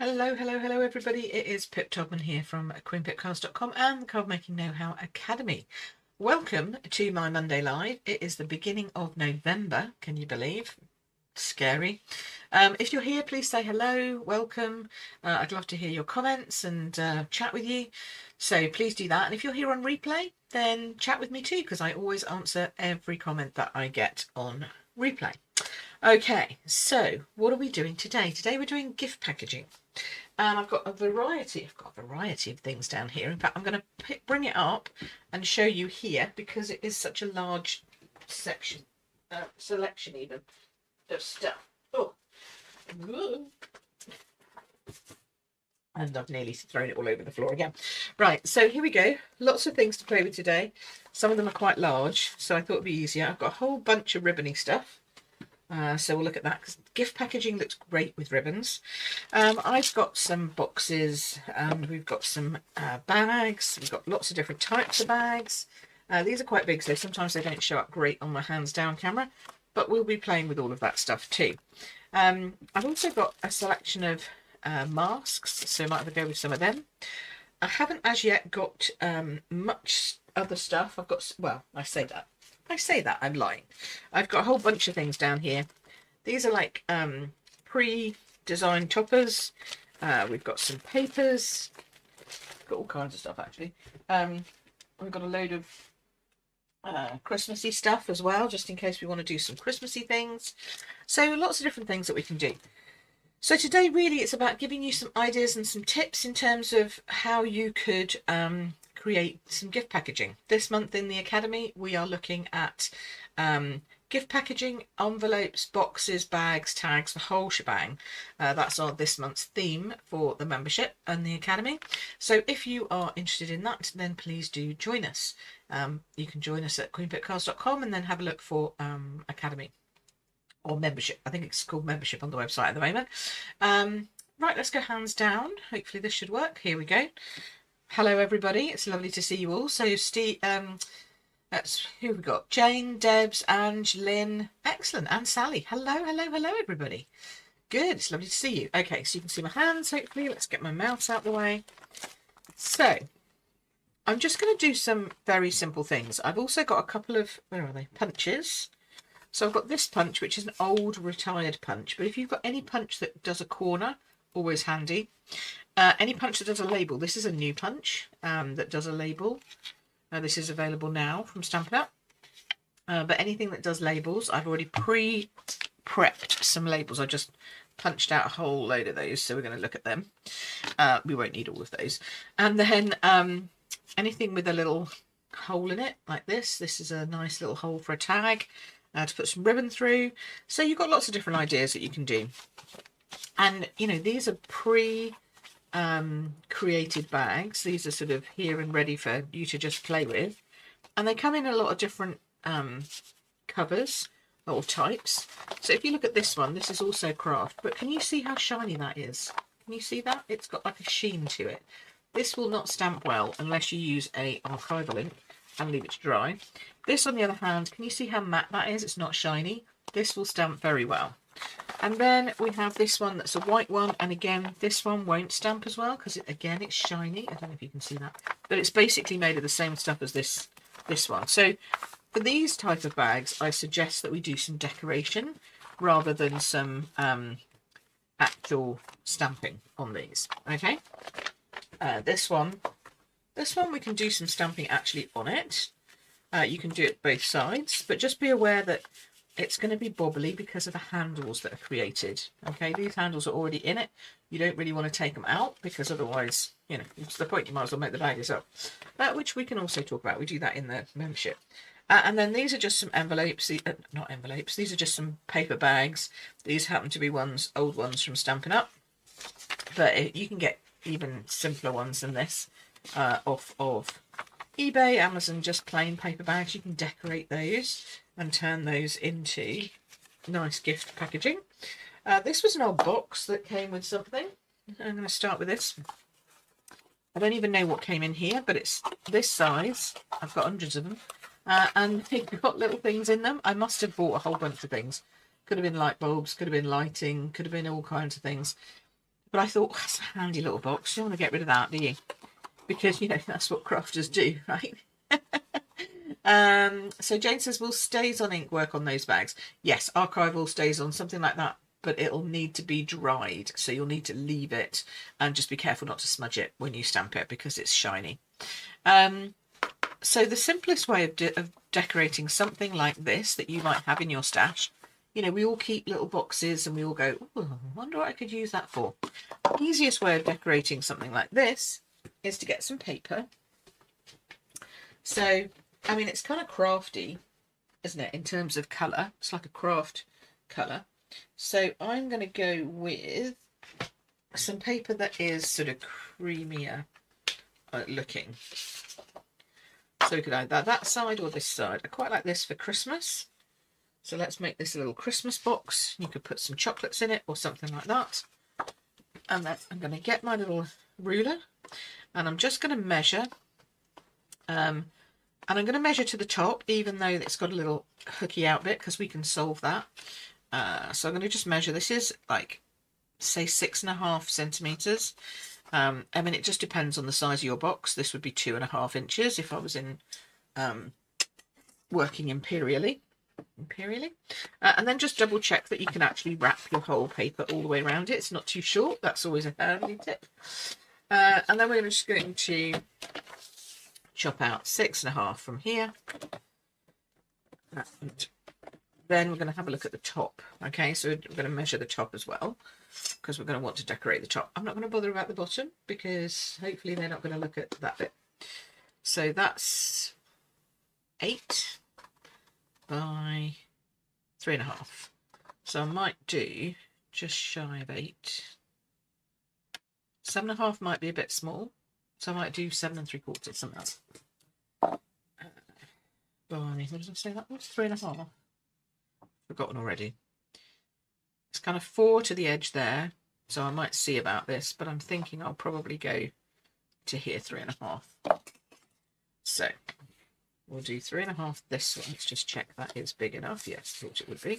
Hello, hello, hello everybody. It is Pip Todman here from queenpipcards.com and the Card Making Know-How Academy. Welcome to my Monday Live. It is the beginning of November, can you believe? Scary. If you're here, please say hello, welcome. I'd love to hear your comments and chat with you. So please do that. And if you're here on replay, then chat with me too, because I always answer every comment that I get on replay. Okay, so what are we doing today? Today we're doing gift packaging. And I've got a variety of things down here. In fact, I'm going to bring it up and show you here because it is such a large selection even of stuff. Oh, and I've nearly thrown it all over the floor again. Right, so here we go. Lots of things to play with today. Some of them are quite large, so I thought it'd be easier. I've got a whole bunch of ribbony stuff. So we'll look at that because gift packaging looks great with ribbons. I've got some boxes and we've got some bags. We've got lots of different types of bags. These are quite big, so sometimes they don't show up great on my hands down camera, but we'll be playing with all of that stuff too. I've also got a selection of masks, so I might have to go with some of them. I haven't as yet got much other stuff. I've got, well, I say that, I'm lying. I've got a whole bunch of things down here. These are like pre-designed toppers. We've got some papers. Got all kinds of stuff actually. We've got a load of Christmassy stuff as well, just in case we want to do some Christmassy things. So lots of different things that we can do. So today really it's about giving you some ideas and some tips in terms of how you could create some gift packaging. This month in the Academy we are looking at gift packaging, envelopes, boxes, bags, tags, the whole shebang. That's this month's theme for the membership and the Academy. So if you are interested in that, then please do join us. You can join us at queenpipcards.com and then have a look for Academy or membership. I think it's called membership on the website at the moment. Right, let's go hands down. Hopefully this should work. Here we go. Hello everybody, it's lovely to see you all. So Steve, that's who we got. Jane, Debs, Ange, Lynn, excellent, and Sally. Hello, hello, hello everybody. Good, it's lovely to see you. Okay, so you can see my hands hopefully. Let's get my mouse out the way. So I'm just going to do some very simple things. I've also got a couple of, where are they, punches. So I've got this punch, which is an old retired punch, but if you've got any punch that does a corner, always handy. Any punch that does a label. This is a new punch that does a label. This is available now from Stampin' Up. But anything that does labels, I've already pre-prepped some labels. I just punched out a whole load of those, so we're going to look at them. We won't need all of those. And then anything with a little hole in it, like this. This is a nice little hole for a tag to put some ribbon through. So you've got lots of different ideas that you can do. And, you know, these are created bags. These are sort of here and ready for you to just play with. And they come in a lot of different covers or types. So if you look at this one, this is also craft. But can you see how shiny that is? Can you see that? It's got like a sheen to it. This will not stamp well unless you use a archival ink and leave it to dry. This, on the other hand, can you see how matte that is? It's not shiny. This will stamp very well. And then we have this one that's a white one, and again this one won't stamp as well because again it's shiny. I don't know if you can see that, but it's basically made of the same stuff as this one. So for these type of bags I suggest that we do some decoration rather than some actual stamping on these. Okay, this one we can do some stamping actually on it. You can do it both sides, but just be aware that it's going to be bobbly because of the handles that are created. Okay, these handles are already in it. You don't really want to take them out because otherwise, you know, what's the point? You might as well make the bag yourself. Which we can also talk about. We do that in the membership. And then these are just some envelopes. Not envelopes. These are just some paper bags. These happen to be old ones from Stampin' Up. But you can get even simpler ones than this off of eBay, Amazon, just plain paper bags. You can decorate those and turn those into nice gift packaging. This was an old box that came with something. I'm going to start with this. I don't even know what came in here, but it's this size. I've got hundreds of them. And they've got little things in them. I must have bought a whole bunch of things. Could have been light bulbs, could have been lighting, could have been all kinds of things. But I thought, that's a handy little box. You don't want to get rid of that, do you? Because, you know, that's what crafters do, right? So Jane says, will Stays on Ink work on those bags? Yes, archival stays on, something like that, but it'll need to be dried. So you'll need to leave it and just be careful not to smudge it when you stamp it because it's shiny. So the simplest way of decorating something like this that you might have in your stash, you know, we all keep little boxes and we all go, oh, I wonder what I could use that for. The easiest way of decorating something like this is to get some paper. So, I mean, it's kind of crafty, isn't it, in terms of colour? It's like a craft colour. So I'm going to go with some paper that is sort of creamier looking. So we could either that side or this side. I quite like this for Christmas. So let's make this a little Christmas box. You could put some chocolates in it or something like that. And then I'm going to get my little ruler and I'm just going to measure. And I'm going to measure to the top, even though it's got a little hooky out bit, because we can solve that. So I'm going to just measure. This is like, say, 6.5 centimetres. I mean, it just depends on the size of your box. This would be 2.5 inches if I was in working imperially. And then just double check that you can actually wrap your whole paper all the way around it. It's not too short. That's always a handy tip. And then we're just going to chop out 6.5 from here. And then we're going to have a look at the top. Okay, so we're going to measure the top as well, because we're going to want to decorate the top. I'm not going to bother about the bottom because hopefully they're not going to look at that bit. So that's 8 by 3.5. So I might do just shy of 8. 7.5 might be a bit small, so I might do 7 3/4, something like that. What did I say that was? 3.5. Forgotten already. It's kind of 4 to the edge there, so I might see about this, but I'm thinking I'll probably go to here 3.5. So we'll do 3.5 this way. Let's just check that is big enough. Yes, thought it would be.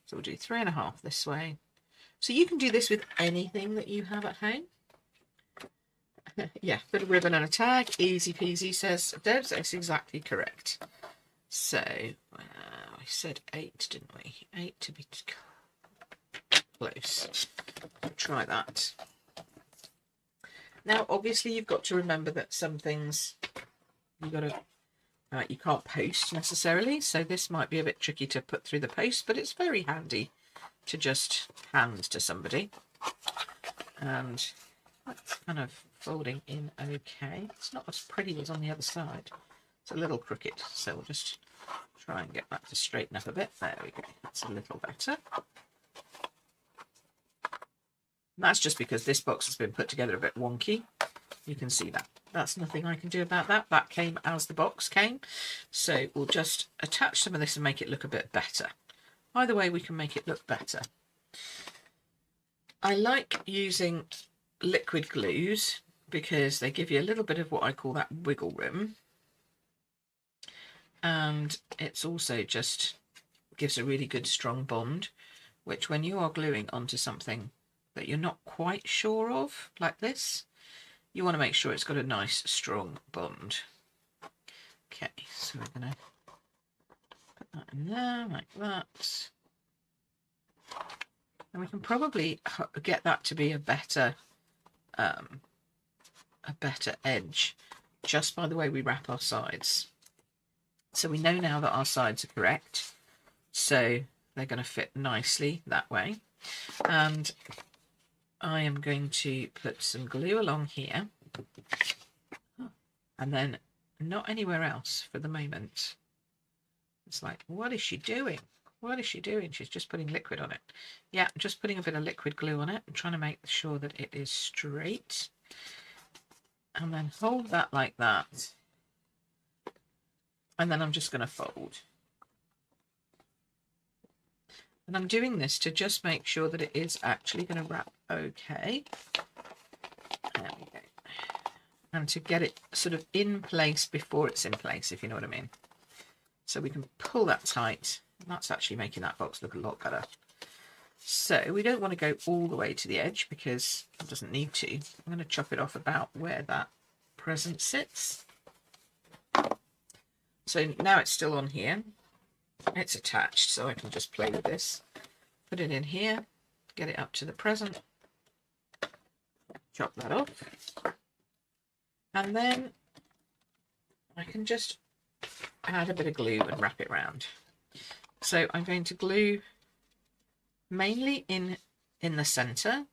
So we'll do 3.5 this way. So you can do this with anything that you have at home. Yeah, bit of ribbon and a tag, easy peasy, says Debs. That's exactly correct. So we said 8, didn't we? 8 to be close. Try that. Now, obviously, you've got to remember that some things you can't post necessarily, so this might be a bit tricky to put through the post, but it's very handy to just hand to somebody. And that's kind of folding in okay. It's not as pretty as on the other side. It's a little crooked, so we'll just try and get that to straighten up a bit. There we go. That's a little better. And that's just because this box has been put together a bit wonky. You can see that. That's nothing I can do about that. That came as the box came. So we'll just attach some of this and make it look a bit better. Either way, we can make it look better. I like using liquid glues because they give you a little bit of what I call that wiggle room. And it's also just gives a really good strong bond, which when you are gluing onto something that you're not quite sure of, like this, you want to make sure it's got a nice strong bond. Okay, so we're going to put that in there like that. And we can probably get that to be a better edge just by the way we wrap our sides. So we know now that our sides are correct, so they're going to fit nicely that way. And I am going to put some glue along here and then not anywhere else for the moment. It's like, what is she doing? What is she doing? She's just putting liquid on it. Yeah, I'm just putting a bit of liquid glue on it. I'm trying to make sure that it is straight. And then hold that like that. And then I'm just going to fold. And I'm doing this to just make sure that it is actually going to wrap okay. There we go. And to get it sort of in place before it's in place, if you know what I mean. So we can pull that tight. And that's actually making that box look a lot better. So we don't want to go all the way to the edge because it doesn't need to. I'm going to chop it off about where that present sits. So now it's still on here. It's attached, so I can just play with this. Put it in here, get it up to the present, chop that off, and then I can just add a bit of glue and wrap it round. So I'm going to glue mainly in the centre,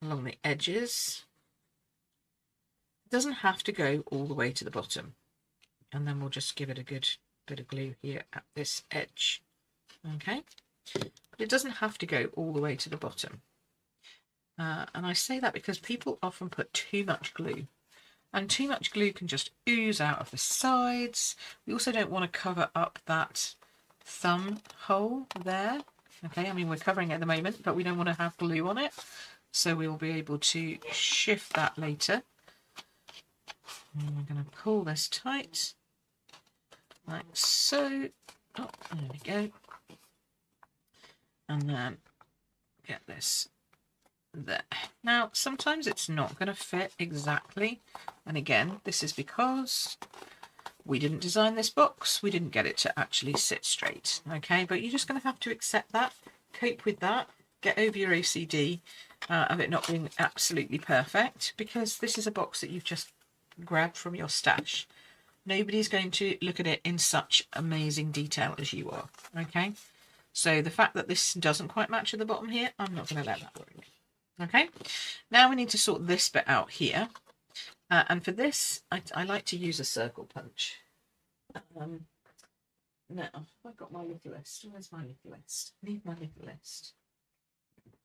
along the edges. It doesn't have to go all the way to the bottom. And then we'll just give it a good bit of glue here at this edge. Okay, but it doesn't have to go all the way to the bottom. And I say that because people often put too much glue. And too much glue can just ooze out of the sides. We also don't want to cover up that thumb hole there. Okay, I mean, we're covering it at the moment, but we don't want to have glue on it. So we'll be able to shift that later. And we're going to pull this tight, like so. Oh, there we go. And then get this there. Now, sometimes it's not going to fit exactly. And again, this is because we didn't design this box. We didn't get it to actually sit straight. Okay, but you're just going to have to accept that, cope with that, get over your OCD of it not being absolutely perfect, because this is a box that you've just grabbed from your stash. Nobody's going to look at it in such amazing detail as you are. Okay, so the fact that this doesn't quite match at the bottom here, I'm not going to let that worry. Okay, now we need to sort this bit out here. And for this, I like to use a circle punch. Now, I've got my little list. Where's my little list? I need my little list.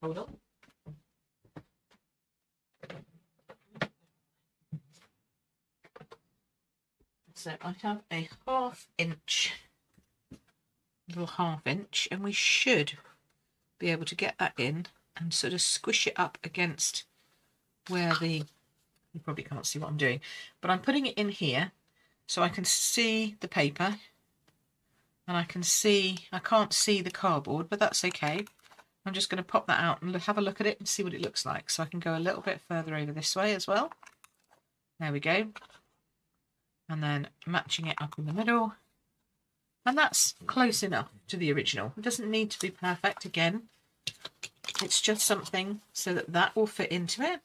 Hold on. So I have a little half inch, and we should be able to get that in and sort of squish it up against where you probably can't see what I'm doing, but I'm putting it in here so I can see the paper, and I can't see the cardboard, but that's okay. I'm just going to pop that out and have a look at it and see what it looks like. So I can go a little bit further over this way as well. There we go. And then matching it up in the middle. And that's close enough to the original. It doesn't need to be perfect again. It's just something so that will fit into it.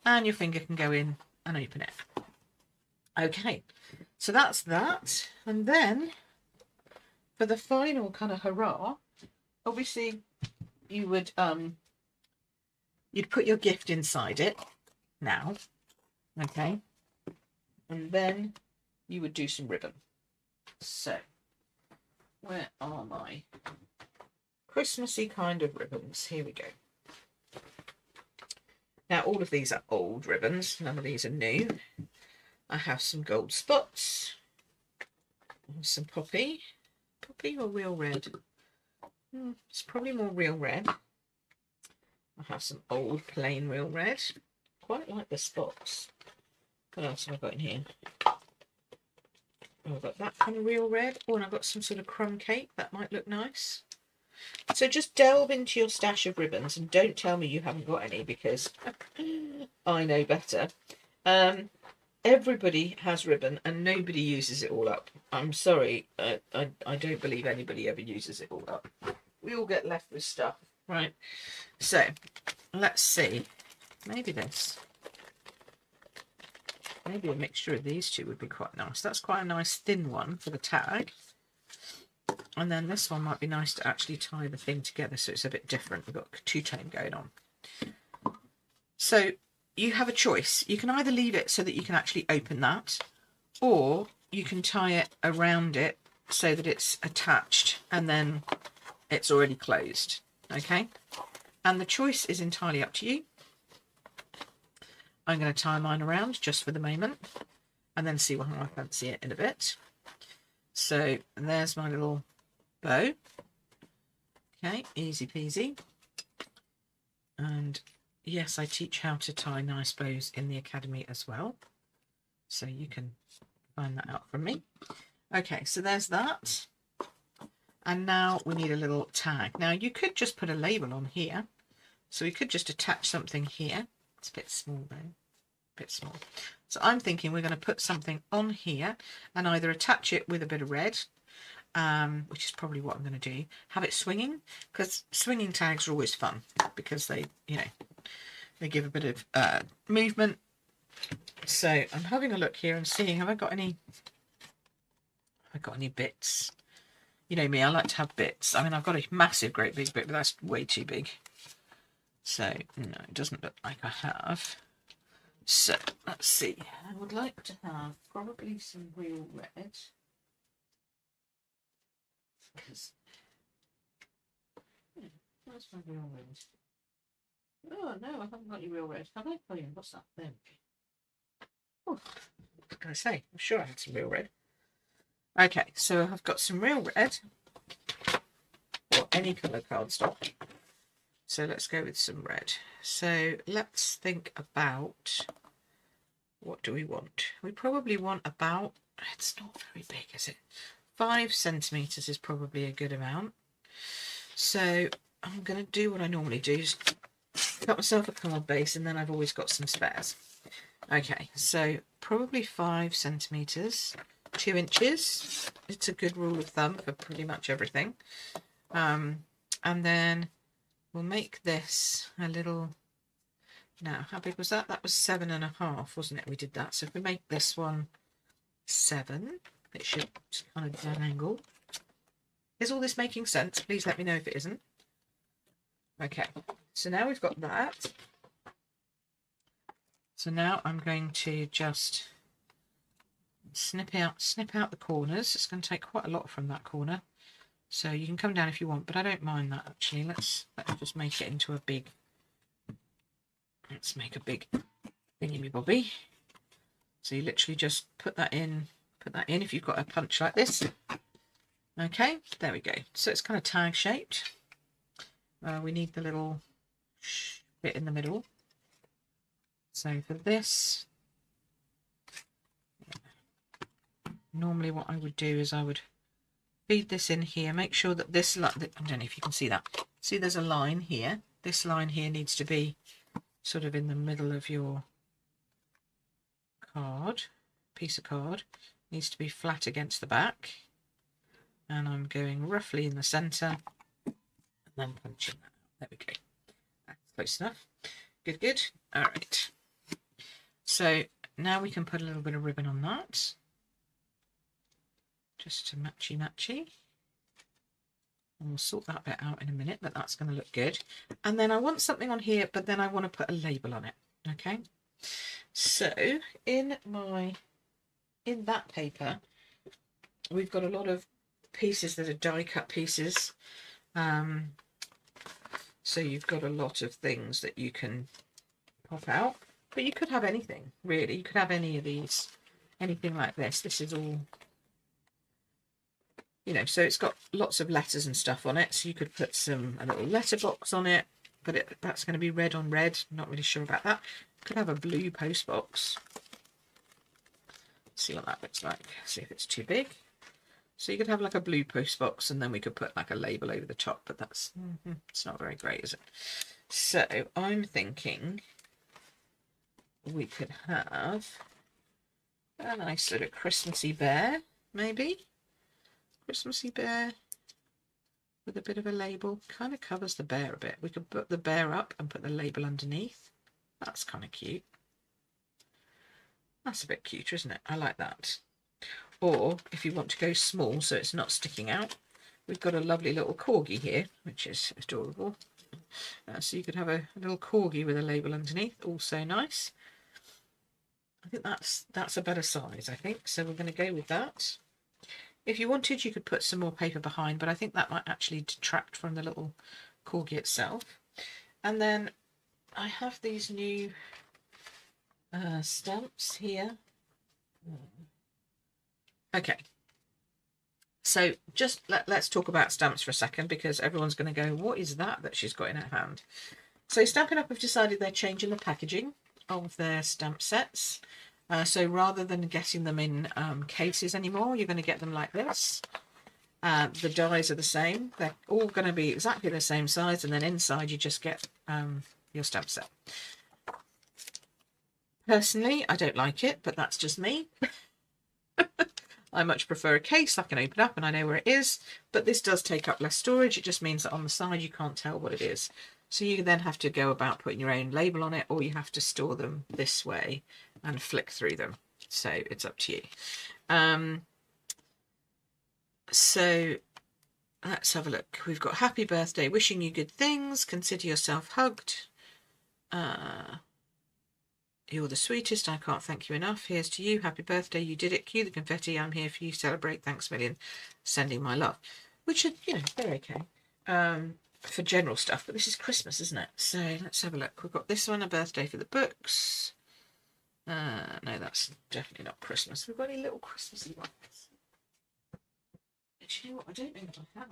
And your finger can go in and open it. Okay, so that's that. And then for the final kind of hurrah, obviously you would you'd put your gift inside it now. Okay, and then you would do some ribbon. So where are my Christmassy kind of ribbons? Here we go. Now all of these are old ribbons, none of these are new. I have some gold spots, some poppy or real red. It's probably more real red. I have some old plain real red. Quite like the spots. What else have I got in here? Oh, I've got that kind of real red. Oh, and I've got some sort of crumb cake. That might look nice. So just delve into your stash of ribbons and don't tell me you haven't got any, because I know better. Everybody has ribbon and nobody uses it all up. I'm sorry, I don't believe anybody ever uses it all up. We all get left with stuff, right? So let's see. Maybe this. Maybe a mixture of these two would be quite nice. That's quite a nice thin one for the tag. And then this one might be nice to actually tie the thing together so it's a bit different. We've got two-tone going on. So you have a choice. You can either leave it so that you can actually open that, or you can tie it around it so that it's attached and then it's already closed. Okay? And the choice is entirely up to you. I'm going to tie mine around just for the moment and then see how I fancy it in a bit. So there's my little bow. Okay, easy peasy. And yes, I teach how to tie nice bows in the academy as well, so you can find that out from me. Okay, so there's that. And now we need a little tag. Now you could just put a label on here. So we could just attach something here. It's a bit small though, a bit small. So I'm thinking we're going to put something on here and either attach it with a bit of red, which is probably what I'm going to do. Have it swinging, because swinging tags are always fun because they, you know, they give a bit of movement. So I'm having a look here and seeing, have I got any bits? You know me, I like to have bits. I mean, I've got a massive, great big bit, but that's way too big. So, no, it doesn't look like I have. So, let's see. I would like to have probably some real red. Because, where's my real red? Oh, no, I haven't got any real red. Have I? Oh, yeah, what's that? There we go. Oh, what can I say? I'm sure I had some real red. Okay, so I've got some real red, or any colour cardstock. So let's go with some red. So let's think about, what do we want? We probably want about, it's not very big, is it? 5 centimetres is probably a good amount. So I'm going to do what I normally do, is cut myself a card base, and then I've always got some spares. Okay, so probably 5 centimetres. 2 inches. It's a good rule of thumb for pretty much everything. And then we'll make this a little. Now, how big was that? That was 7.5, wasn't it? We did that. So if we make this one 7, it should kind of dead angle. Is all this making sense? Please let me know if it isn't. Okay, so now we've got that. So now I'm going to just snip out the corners. It's going to take quite a lot from that corner, so you can come down if you want, but I don't mind that actually. Let's just make it into a big, let's make a big thingy bobby. So you literally just put that in if you've got a punch like this. Okay, there we go. So it's kind of tag shaped. We need the little bit in the middle. So for this, normally what I would do is I would feed this in here, make sure that this, I don't know if you can see that. See, there's a line here. This line here needs to be sort of in the middle of your card, piece of card. Needs to be flat against the back. And I'm going roughly in the centre and then punching that out. There we go. That's close enough. Good, good. All right. So now we can put a little bit of ribbon on that. Just to matchy. And we'll sort that bit out in a minute, but that's going to look good. And then I want something on here, but then I want to put a label on it. Okay. So in that paper, we've got a lot of pieces that are die cut pieces. So you've got a lot of things that you can pop out, but you could have anything really. You could have any of these, anything like this. This is all, you know, so it's got lots of letters and stuff on it. So you could put a little letterbox on it, but that's going to be red on red. I'm not really sure about that. Could have a blue post box. See what that looks like. See if it's too big. So you could have like a blue post box, and then we could put like a label over the top, but that's it's not very great, is it? So I'm thinking we could have a nice sort of Christmassy bear, maybe. Christmassy bear with a bit of a label. Kind of covers the bear a bit. We could put the bear up and put the label underneath. That's kind of cute. That's a bit cuter, isn't it? I like that. Or if you want to go small so it's not sticking out, we've got a lovely little corgi here, which is adorable. So you could have a little corgi with a label underneath, also nice. I think that's a better size, I think. So we're going to go with that. If you wanted, you could put some more paper behind, but I think that might actually detract from the little corgi itself. And then I have these new stamps here. Okay, so just let's talk about stamps for a second, because everyone's going to go, what is that she's got in her hand? So Stampin' Up! Have decided they're changing the packaging of their stamp sets. So rather than getting them in cases anymore, you're going to get them like this. The dies are the same. They're all going to be exactly the same size, and then inside you just get your stamp set. Personally, I don't like it, but that's just me. I much prefer a case I can open up and I know where it is, but this does take up less storage. It just means that on the side you can't tell what it is. So you then have to go about putting your own label on it, or you have to store them this way and flick through them. So it's up to you. So let's have a look. We've got happy birthday, wishing you good things, consider yourself hugged. You're the sweetest, I can't thank you enough. Here's to you, happy birthday, you did it. Cue the confetti, I'm here for you, celebrate, thanks a million, sending my love. Which are, you know, they're okay for general stuff, but this is Christmas, isn't it? So let's have a look. We've got this one, a birthday for the books. No, that's definitely not Christmas. We've got any little Christmassy ones. Do you know what? I don't know if I have.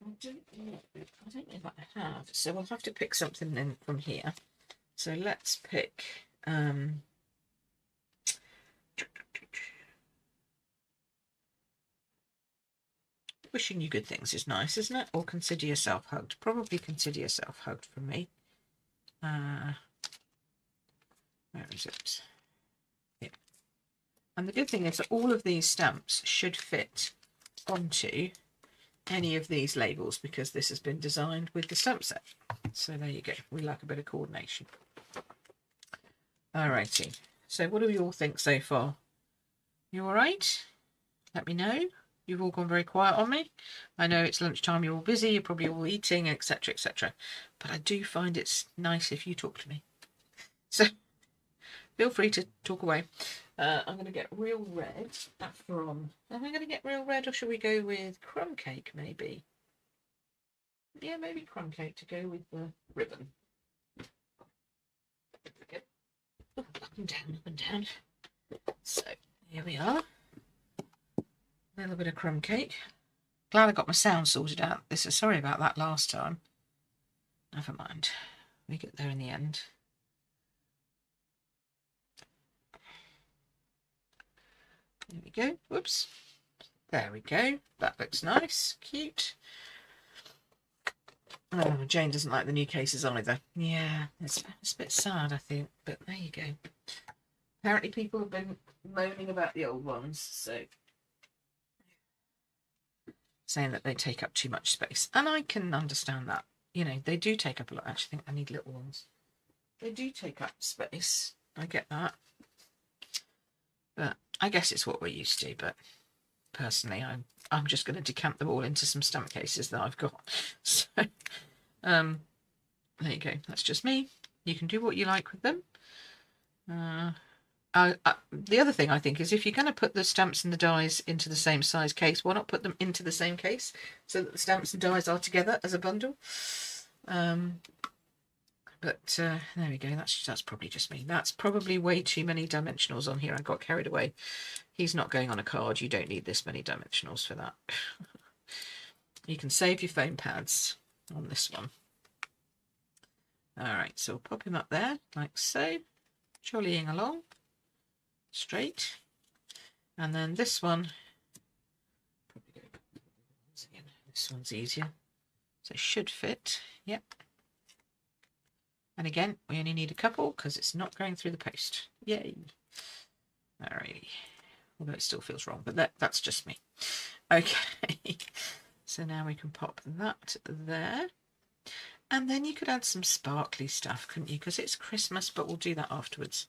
I don't know if I have. So we'll have to pick something in from here. So let's pick wishing you good things is nice, isn't it? Or consider yourself hugged. Probably consider yourself hugged for me. Where is it? Yeah. And the good thing is that all of these stamps should fit onto any of these labels because this has been designed with the stamp set. So there you go. We like a bit of coordination. Alrighty. So what do we all think so far? You all right? Let me know. You've all gone very quiet on me. I know it's lunchtime, you're all busy, you're probably all eating, etc., etc. But I do find it's nice if you talk to me. So feel free to talk away. I'm going to get real red from... Am I going to get real red, or should we go with crumb cake, maybe? Yeah, maybe crumb cake to go with the ribbon. Okay. Up and down, up and down. So, here we are. A little bit of crumb cake. Glad I got my sound sorted out. Sorry about that last time. Never mind. We get there in the end. There we go. Whoops. There we go. That looks nice. Cute. Oh, Jane doesn't like the new cases either. Yeah, it's a bit sad, I think. But there you go. Apparently people have been moaning about the old ones, so... saying that they take up too much space. And I can understand that. You know, they do take up a lot. I actually think I need little ones. They do take up space. I get that. But I guess it's what we're used to. But personally, I'm just going to decant them all into some stamp cases that I've got. So, there you go. That's just me. You can do what you like with them. The other thing I think is if you're going to put the stamps and the dies into the same size case, why not put them into the same case so that the stamps and dies are together as a bundle? But there we go. That's probably just me. That's probably way too many dimensionals on here. I got carried away. He's not going on a card. You don't need this many dimensionals for that. You can save your foam pads on this one. All right, so we'll pop him up there like so, jollying along. Straight, and then this one, this one's easier, so it should fit. Yep. And again, we only need a couple because it's not going through the post. Yay! Alrighty. Although it still feels wrong, but that's just me. Okay. So now we can pop that there, and then you could add some sparkly stuff, couldn't you? Because it's Christmas, but we'll do that afterwards.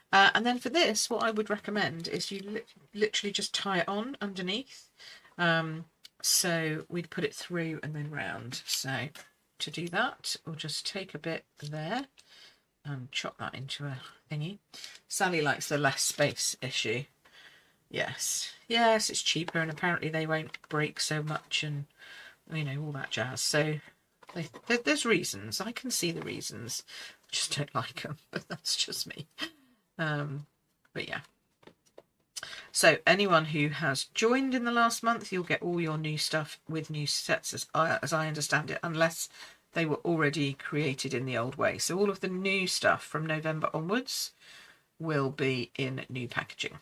And then for this, what I would recommend is you literally just tie it on underneath. So we'd put it through and then round. So to do that, we'll just take a bit there and chop that into a thingy. Sally likes the less space issue. Yes, it's cheaper, and apparently they won't break so much, and you know, all that jazz. So there's reasons. I can see the reasons. I just don't like them, but that's just me. But yeah, so anyone who has joined in the last month, you'll get all your new stuff with new sets as I understand it, unless they were already created in the old way. So all of the new stuff from November onwards will be in new packaging.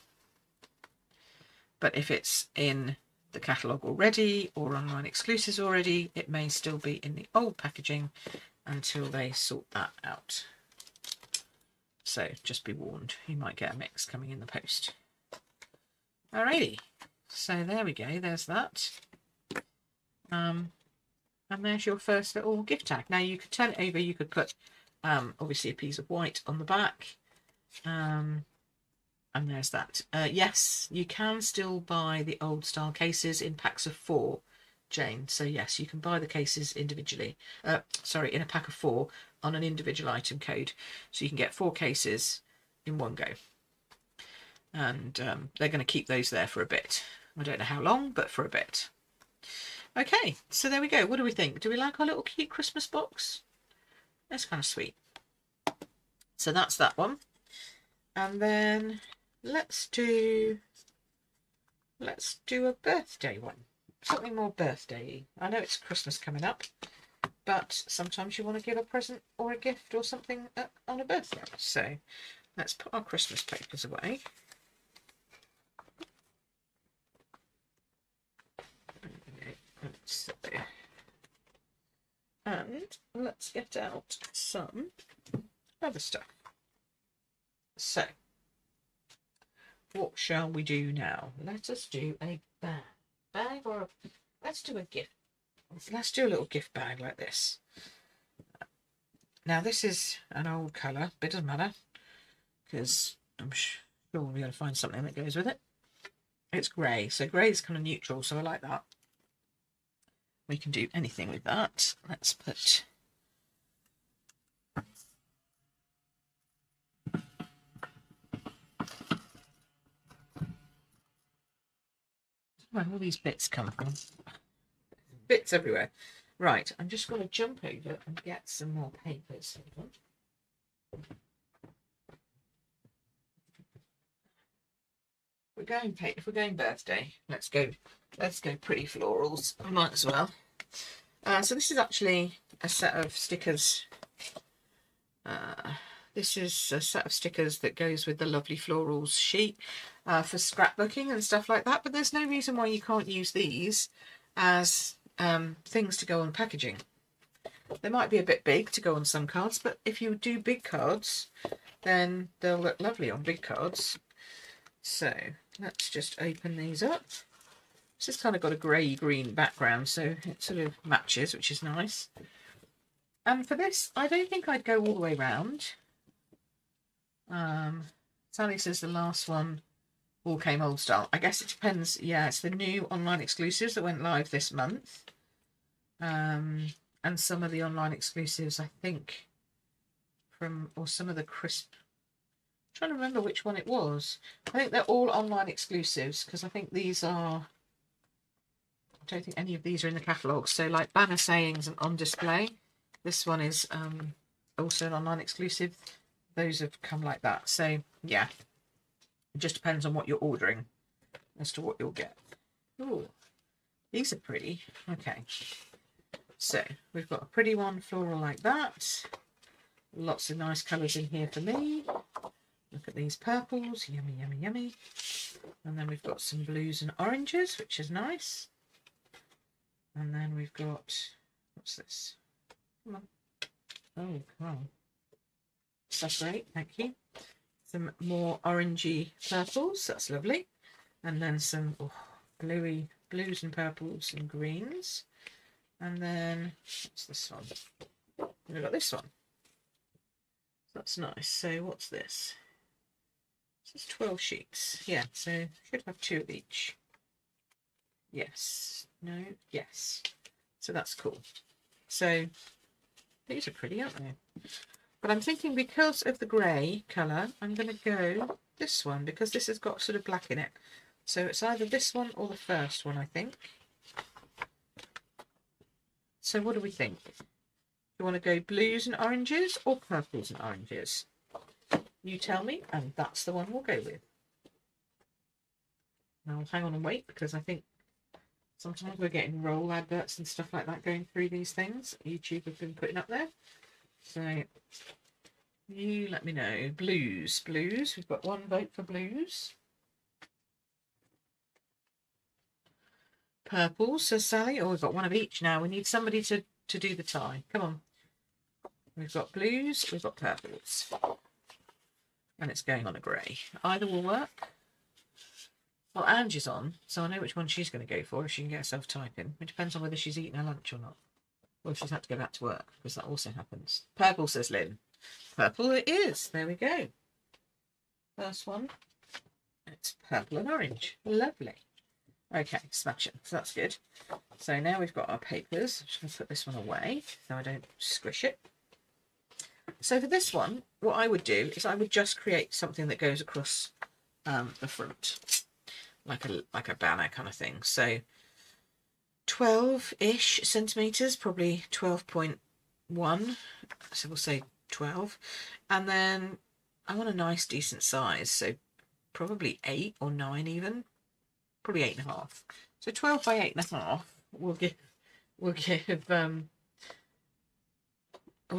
But if it's in the catalogue already or online exclusives already, it may still be in the old packaging until they sort that out. So just be warned, you might get a mix coming in the post. Alrighty, so there we go, there's that. And there's your first little gift tag. Now you could turn it over, you could put obviously a piece of white on the back. And there's that. Yes, you can still buy the old style cases in packs of 4, Jane. So yes, you can buy the cases individually. Sorry, in a pack of 4 on an individual item code. So you can get 4 cases in one go. And they're going to keep those there for a bit. I don't know how long, but for a bit. Okay, so there we go. What do we think? Do we like our little cute Christmas box? That's kind of sweet. So that's that one. And then let's do a birthday one. Something more birthday-y. I know it's Christmas coming up, but sometimes you want to give a present or a gift or something on a birthday. So let's put our Christmas papers away. And let's get out some other stuff. So, what shall we do now? Let us do a bag or let's do a gift. Let's do a little gift bag like this. Now this is an old colour, but it doesn't matter because I'm sure we'll be able to find something that goes with it. It's grey, so grey is kind of neutral, so I like that. We can do anything with that. Let's put where all these bits come from. Bits everywhere. Right, I'm just going to jump over and get some more papers. Hold on. If we're going birthday, let's go pretty florals. I might as well. So this is actually a set of stickers. This is a set of stickers that goes with the lovely florals sheet for scrapbooking and stuff like that. But there's no reason why you can't use these as things to go on packaging. They might be a bit big to go on some cards, but if you do big cards, then they'll look lovely on big cards. So let's just open these up. This has kind of got a grey-green background, so it sort of matches, which is nice. And for this, I don't think I'd go all the way round. Sally says the last one all came old style. I guess it depends. Yeah, it's the new online exclusives that went live this month. And some of the online exclusives, I think, or some of the crisp. I'm trying to remember which one it was. I think they're all online exclusives because I think these are. I don't think any of these are in the catalogue. So like banner sayings and on display. This one is also an online exclusive. Those have come like that. So yeah, it just depends on what you're ordering as to what you'll get. Ooh, these are pretty. Okay, so we've got a pretty one floral like that. Lots of nice colours in here for me. Look at these purples, yummy, yummy, yummy. And then we've got some blues and oranges, which is nice. And then we've got, what's this? Come on. Oh, come on. That's great, thank you. Some more orangey purples, that's lovely. And then some bluey blues and purples and greens. And then, what's this one? We've got this one. That's nice. So what's this? This is 12 sheets. Yeah, so should have 2 of each. Yes. No. Yes. So that's cool. So these are pretty, aren't they? But I'm thinking because of the grey colour, I'm going to go this one because this has got sort of black in it. So it's either this one or the first one, I think. So what do we think? Do you want to go blues and oranges or purples and oranges? You tell me, and that's the one we'll go with. Now I'll hang on and wait because I think sometimes we're getting roll adverts and stuff like that going through these things. YouTube have been putting up there. So You let me know. Blues. Blues. We've got one vote for blues. Purple, says Sally. Oh, we've got one of each now. We need somebody to do the tie. Come on. We've got blues, we've got purples. And it's going on a grey. Either will work. Well, Angie's on, so I know which one she's going to go for if she can get herself typing. It depends on whether she's eaten her lunch or not. Or if she's had to go back to work, because that also happens. Purple, says Lynn. Purple it is. There we go. First one. It's purple and orange. Lovely. Okay, smashing. So that's good. So now we've got our papers. I'm just going to put this one away so I don't squish it. So for this one, what I would do is I would just create something that goes across the front, like a banner kind of thing. So 12-ish centimetres, probably 12.1. So we'll say 12. And then I want a nice decent size, so probably 8 or 9 even. Probably 8.5. So 12 by 8.5 will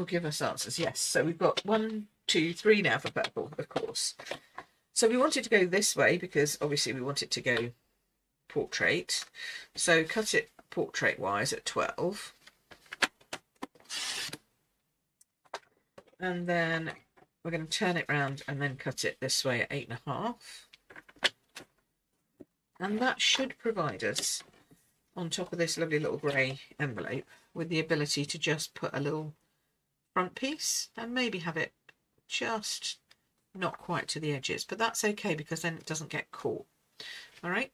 give us answers. Yes. So we've got 1, 2, 3 now for purple, of course. So we want it to go this way because obviously we want it to go portrait. So cut it portrait wise at 12. And then we're going to turn it round and then cut it this way at 8.5. And that should provide us, on top of this lovely little grey envelope, with the ability to just put a little front piece and maybe have it just not quite to the edges. But that's okay because then it doesn't get caught. All right.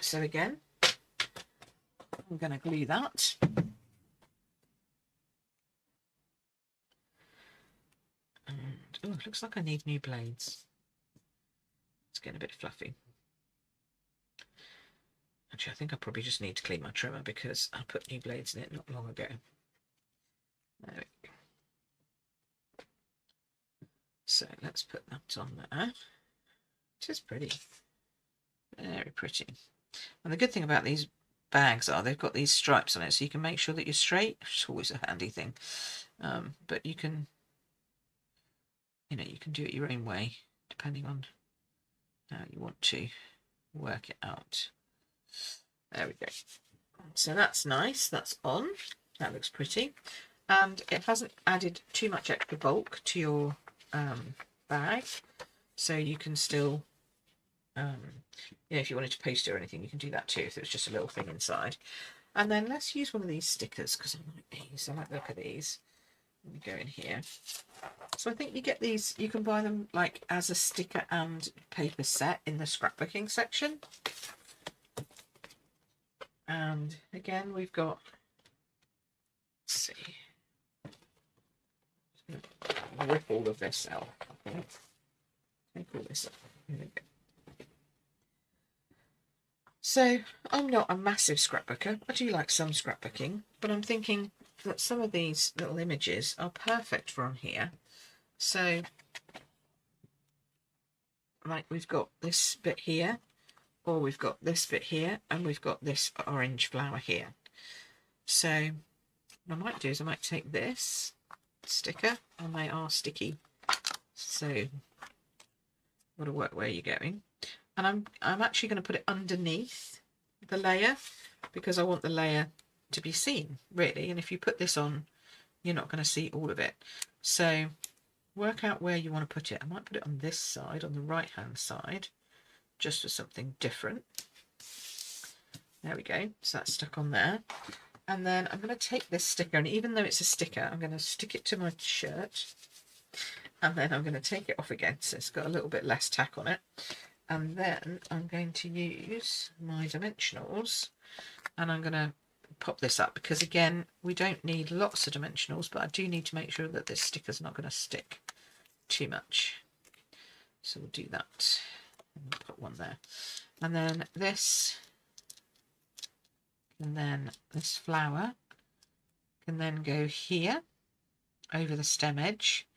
So again, I'm going to glue that. And, oh, it looks like I need new blades. It's getting a bit fluffy. Actually, I think I probably just need to clean my trimmer because I put new blades in it not long ago. There we go. So let's put that on there. It is pretty. Very pretty. And the good thing about these bags are they've got these stripes on it, so you can make sure that you're straight. It's always a handy thing. But you can, you can do it your own way, depending on how you want to work it out. There we go. So that's nice. That's on. That looks pretty. And it hasn't added too much extra bulk to your bag. So you can still, if you wanted to post it or anything, you can do that too, if it was just a little thing inside. And then let's use one of these stickers, because I like these. I like the look of these. Let me go in here. So I think you get these, you can buy them like as a sticker and paper set in the scrapbooking section. And again, we've got, let's see, just going to rip all of this out. Okay. Take all this up. Here we go. So I'm not a massive scrapbooker. I do like some scrapbooking, but I'm thinking that some of these little images are perfect for on here. So, like we've got this bit here, or we've got this bit here, and we've got this orange flower here. So what I might do is I might take this sticker, and they are sticky. So got to work where you're going. And I'm actually going to put it underneath the layer because I want the layer to be seen, really. And if you put this on, you're not going to see all of it. So work out where you want to put it. I might put it on this side, on the right hand side, just for something different. There we go. So that's stuck on there. And then I'm going to take this sticker, and even though it's a sticker, I'm going to stick it to my shirt. And then I'm going to take it off again, so it's got a little bit less tack on it. And then I'm going to use my dimensionals, and I'm going to pop this up because, again, we don't need lots of dimensionals, but I do need to make sure that this sticker's not going to stick too much. So we'll do that. And we'll put one there. And then this, and then this flower can then go here over the stem edge,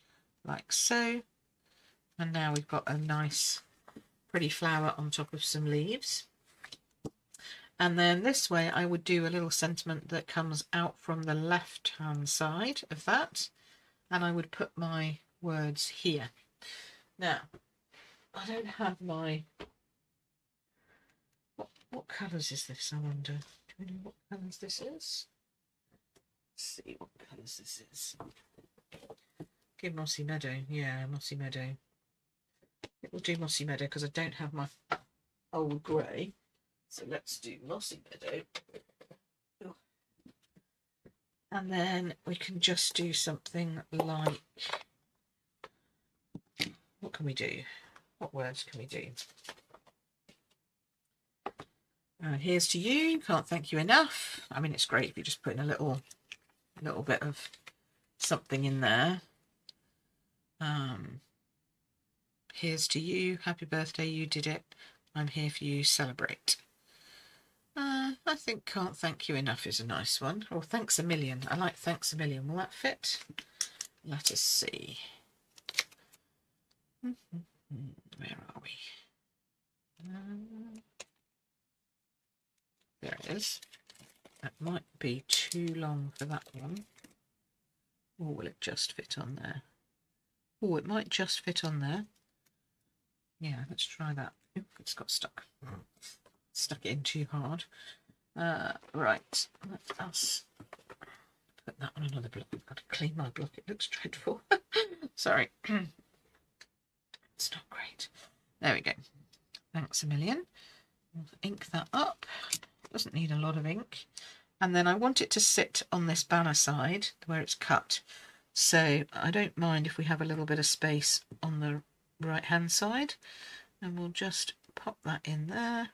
like so. And now we've got a nice pretty flower on top of some leaves. And then this way I would do a little sentiment that comes out from the left hand side of that, and I would put my words here. Now, I don't have my... What colours is this, I wonder? Do we know what colours this is? Let's see what colours this is. Give Mossy Meadow. Yeah, Mossy Meadow. It will do Mossy Meadow because I don't have my old grey. So let's do Mossy Meadow. And then we can just do something like... What can we do? What words can we do? Here's to you. Can't thank you enough. I mean, it's great if you just put in a little bit of something in there. Here's to you. Happy birthday, you did it. I'm here for you. Celebrate. I think can't thank you enough is a nice one. Or thanks a million. I like thanks a million. Will that fit? Let us see. Where are we? There it is. That might be too long for that one. Or will it just fit on there? Oh, it might just fit on there. Yeah, let's try that. Oop, it's got stuck. Stuck it in too hard. Right, let us put that on another block. I've got to clean my block. It looks dreadful. Sorry. It's not great. There we go. Thanks a million. We'll ink that up. Doesn't need a lot of ink. And then I want it to sit on this banner side where it's cut. So I don't mind if we have a little bit of space on the right hand side. And we'll just pop that in there.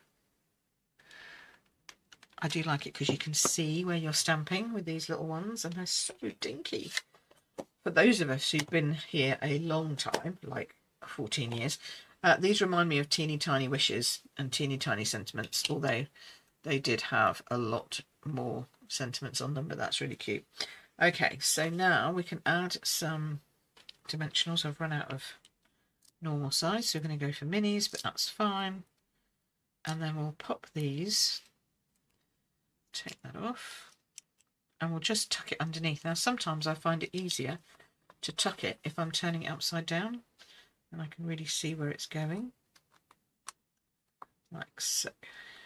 I do like it because you can see where you're stamping with these little ones, and they're so dinky. For those of us who've been here a long time, like 14 years, these remind me of Teeny Tiny Wishes and Teeny Tiny Sentiments, although they did have a lot more sentiments on them, but that's really cute. Okay, so now we can add some dimensionals. I've run out of normal size, so we're going to go for minis, but that's fine. And then we'll pop these, take that off, and we'll just tuck it underneath. Now sometimes I find it easier to tuck it if I'm turning it upside down, and I can really see where it's going, like so.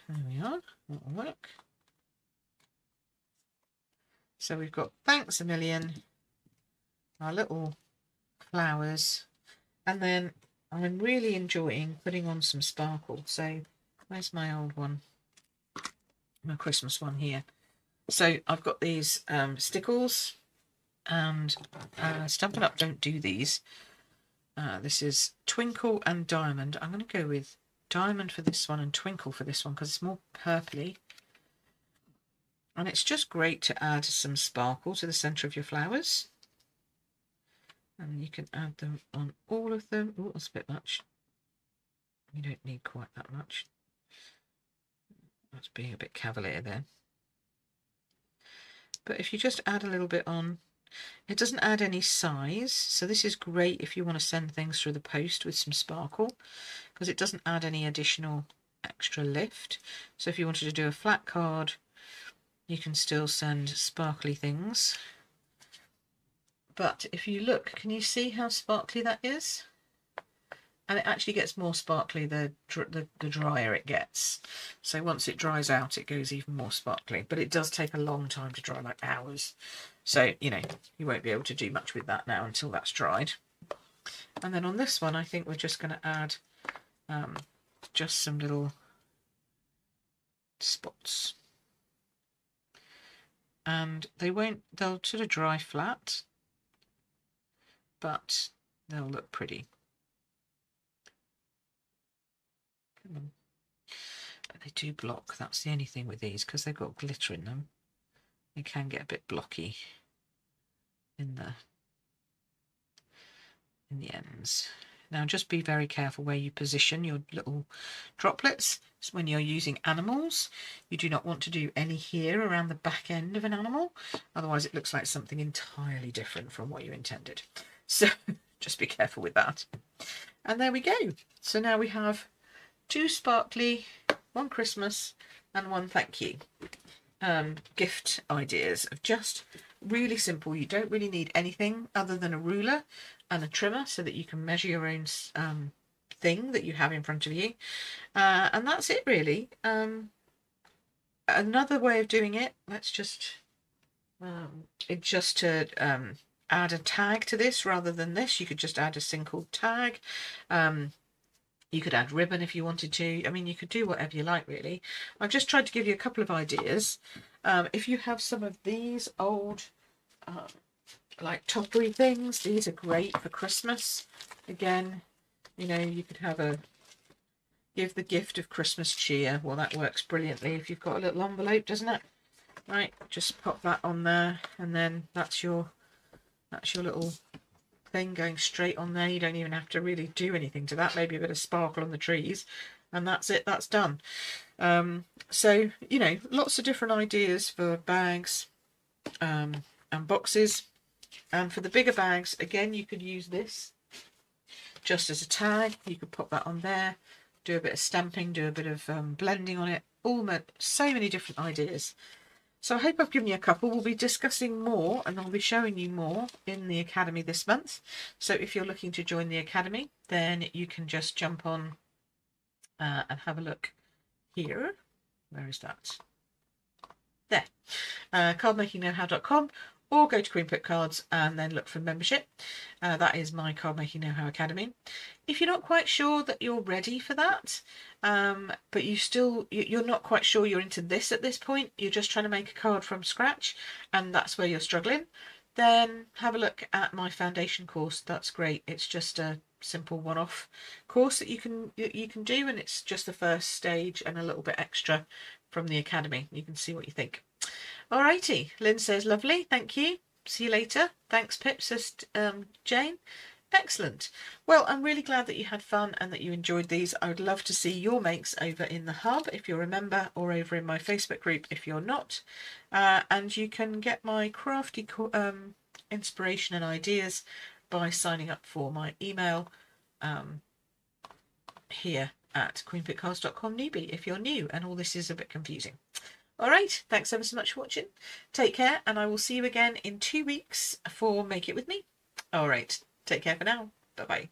There we are, that'll work. So we've got thanks a million, our little flowers, and then I'm really enjoying putting on some sparkle. So where's my old one? My Christmas one here. So I've got these stickles, and Stampin' Up! Don't do these. This is Twinkle and Diamond. I'm going to go with Diamond for this one and Twinkle for this one because it's more purpley. And it's just great to add some sparkle to the centre of your flowers. And you can add them on all of them. Oh, that's a bit much. You don't need quite that much. That's being a bit cavalier there. But if you just add a little bit on, it doesn't add any size. So this is great if you want to send things through the post with some sparkle, because it doesn't add any additional extra lift. So if you wanted to do a flat card, you can still send sparkly things. But if you look, can you see how sparkly that is? And it actually gets more sparkly the drier it gets. So once it dries out, it goes even more sparkly. But it does take a long time to dry, like hours. So, you know, you won't be able to do much with that now until that's dried. And then on this one, I think we're just going to add just some little spots. And they'll sort of dry flat, but they'll look pretty. But they do block. That's the only thing with these, because they've got glitter in them. They can get a bit blocky in the ends. Now just be very careful where you position your little droplets. So when you're using animals, you do not want to do any here around the back end of an animal, otherwise it looks like something entirely different from what you intended. So just be careful with that. And there we go. So now we have 2 sparkly, 1 Christmas and 1 thank you. gift ideas of just really simple. You don't really need anything other than a ruler and a trimmer so that you can measure your own thing that you have in front of you, and that's it really. Another way of doing it, let's just to add a tag to this rather than this. You could just add a single tag. You could add ribbon if you wanted to. I mean, you could do whatever you like, really. I've just tried to give you a couple of ideas. If you have some of these old, like toppery things, these are great for Christmas. Again, you know, you could have give the gift of Christmas cheer. Well, that works brilliantly if you've got a little envelope, doesn't it? Right, just pop that on there, and then that's your little thing going straight on there. You don't even have to really do anything to that. Maybe a bit of sparkle on the trees, and that's it. That's done. So, you know, lots of different ideas for bags and boxes. And for the bigger bags, again, you could use this just as a tag. You could pop that on there, do a bit of stamping, do a bit of blending on it. So many different ideas. So I hope I've given you a couple. We'll be discussing more and I'll be showing you more in the Academy this month. So if you're looking to join the Academy, then you can just jump on and have a look here. Where is that? There. cardmakingknowhow.com, or go to Queen Pip Cards and then look for membership. That is my Card Making Know How Academy. If you're not quite sure that you're ready for that, but you're not quite sure you're into this at this point, you're just trying to make a card from scratch and that's where you're struggling, then have a look at my foundation course. That's great. It's just a simple one-off course that you can do, and it's just the first stage and a little bit extra from the Academy. You can see what you think. Alrighty, Lynn says lovely, thank you. See you later. Thanks, Pip, says Jane. Excellent. Well, I'm really glad that you had fun and that you enjoyed these. I would love to see your makes over in the hub if you're a member, or over in my Facebook group if you're not. And you can get my crafty inspiration and ideas by signing up for my email here at queenpitcards.com newbie if you're new and all this is a bit confusing. All right, thanks ever so much for watching. Take care, and I will see you again in 2 weeks for Make It With Me. All right, take care for now. Bye-bye.